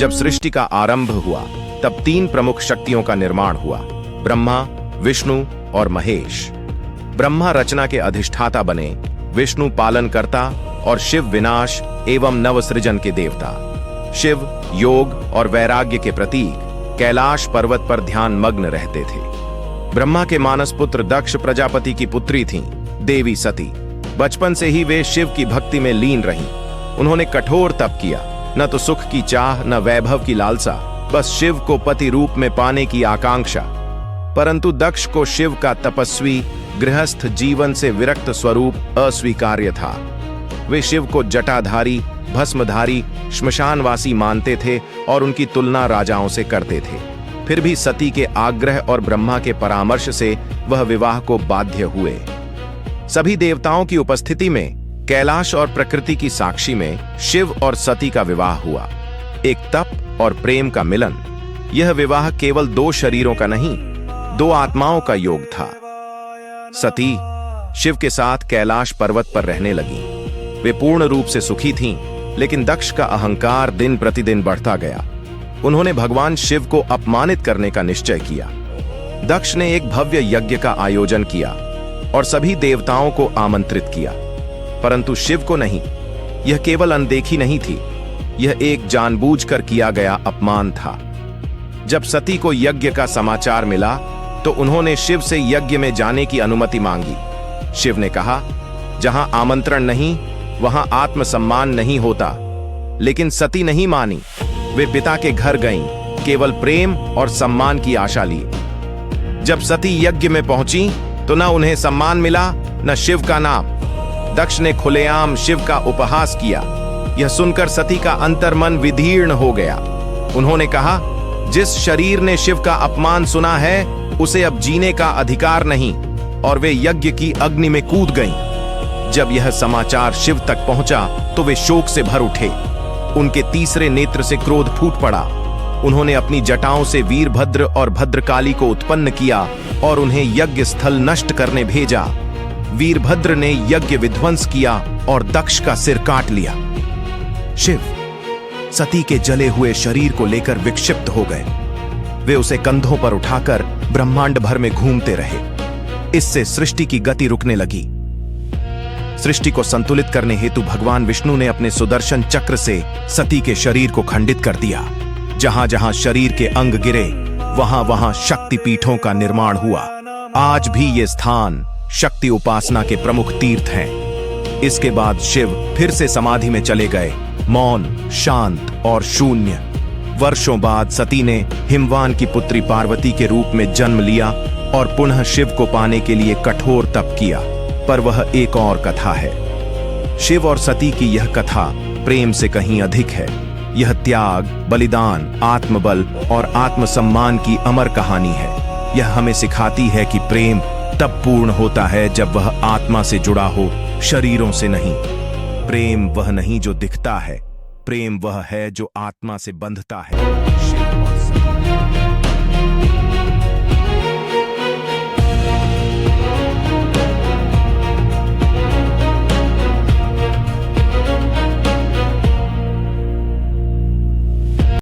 जब सृष्टि का आरंभ हुआ तब तीन प्रमुख शक्तियों का निर्माण हुआ, ब्रह्मा, विष्णु और महेश। ब्रह्मा रचना के अधिष्ठाता बने, विष्णु पालनकर्ता और शिव विनाश एवं नवसृजन के देवता। शिव योग और वैराग्य के प्रतीक कैलाश पर्वत पर ध्यान मग्न रहते थे। ब्रह्मा के मानस पुत्र दक्ष प्रजापति की पुत्री थीं, देवी सती। बचपन से ही वे शिव की भक्ति में लीन रहीं। उन्होंने कठोर तप किया, न तो सुख की चाह न वैभव की लालसा, बस शिव को पति रूप में पाने की आकांक्षा। परंतु दक्ष को शिव का तपस्वी गृहस्थ जीवन से विरक्त स्वरूप अस्वीकार्य था। वे शिव को जटाधारी, भस्मधारी, श्मशानवासी मानते थे और उनकी तुलना राजाओं से करते थे। फिर भी सती के आग्रह और ब्रह्मा के परामर्श से वह विवाह को बाध्य हुए। सभी देवताओं की उपस्थिति में कैलाश और प्रकृति की साक्षी में शिव और सती का विवाह हुआ, एक तप और प्रेम का मिलन। यह विवाह केवल दो शरीरों का नहीं, दो आत्माओं का योग था। सती शिव के साथ कैलाश पर्वत पर रहने लगी। वे पूर्ण रूप से सुखी थीं, लेकिन दक्ष का अहंकार दिन प्रतिदिन बढ़ता गया। उन्होंने भगवान शिव को अपमानित करने का निश्चय किया। दक्ष ने एक भव्य यज्ञ का आयोजन किया और सभी देवताओं को आमंत्रित किया, परंतु शिव को नहीं। यह केवल अनदेखी नहीं थी, यह एक जानबूझकर किया गया अपमान था। जब सती को यज्ञ का समाचार मिला तो उन्होंने शिव से यज्ञ में जाने की अनुमति मांगी। शिव ने कहा, जहां आमंत्रण नहीं वहां आत्मसम्मान नहीं होता। लेकिन सती नहीं मानी। वे पिता के घर गईं, केवल प्रेम और सम्मान की आशा लिए। जब सती यज्ञ में पहुंची तो न उन्हें सम्मान मिला न शिव का नाम। दक्ष ने खुलेआम शिव का उपहास किया। यह सुनकर सती का अंतर्मन विदीर्ण हो गया। उन्होंने कहा, जिस शरीर ने शिव का अपमान सुना है उसे अब जीने का अधिकार नहीं, और वे यज्ञ की अग्नि में कूद गईं। जब यह समाचार शिव तक पहुंचा तो वे शोक से भर उठे। उनके तीसरे नेत्र से क्रोध फूट पड़ा। उन्होंने अपनी जटाओं से वीरभद्र और भद्रकाली को उत्पन्न किया और उन्हें यज्ञ स्थल नष्ट करने भेजा। वीरभद्र ने यज्ञ विध्वंस किया और दक्ष का सिर काट लिया। शिव सती के जले हुए शरीर को लेकर विक्षिप्त हो गए। वे उसे कंधों पर उठाकर ब्रह्मांड भर में घूमते रहे। इससे सृष्टि की गति रुकने लगी। सृष्टि को संतुलित करने हेतु भगवान विष्णु ने अपने सुदर्शन चक्र से सती के शरीर को खंडित कर दिया। जहां जहां शरीर के अंग गिरे वहां वहां शक्ति पीठों का निर्माण हुआ। आज भी ये स्थान शक्ति उपासना के प्रमुख तीर्थ हैं। इसके बाद शिव फिर से समाधि में चले गए, मौन, शांत और शून्य। वर्षों बाद सती ने हिमवान की पुत्री पार्वती के रूप में जन्म लिया और पुनः शिव को पाने के लिए कठोर तप किया। पर वह एक और कथा है। शिव और सती की यह कथा प्रेम से कहीं अधिक है। यह त्याग, बलिदान, आत्मबल और आत्मसम्मान की अमर कहानी है। यह हमें सिखाती है कि प्रेम तब पूर्ण होता है जब वह आत्मा से जुड़ा हो, शरीरों से नहीं। प्रेम वह नहीं जो दिखता है, प्रेम वह है जो आत्मा से बंधता है।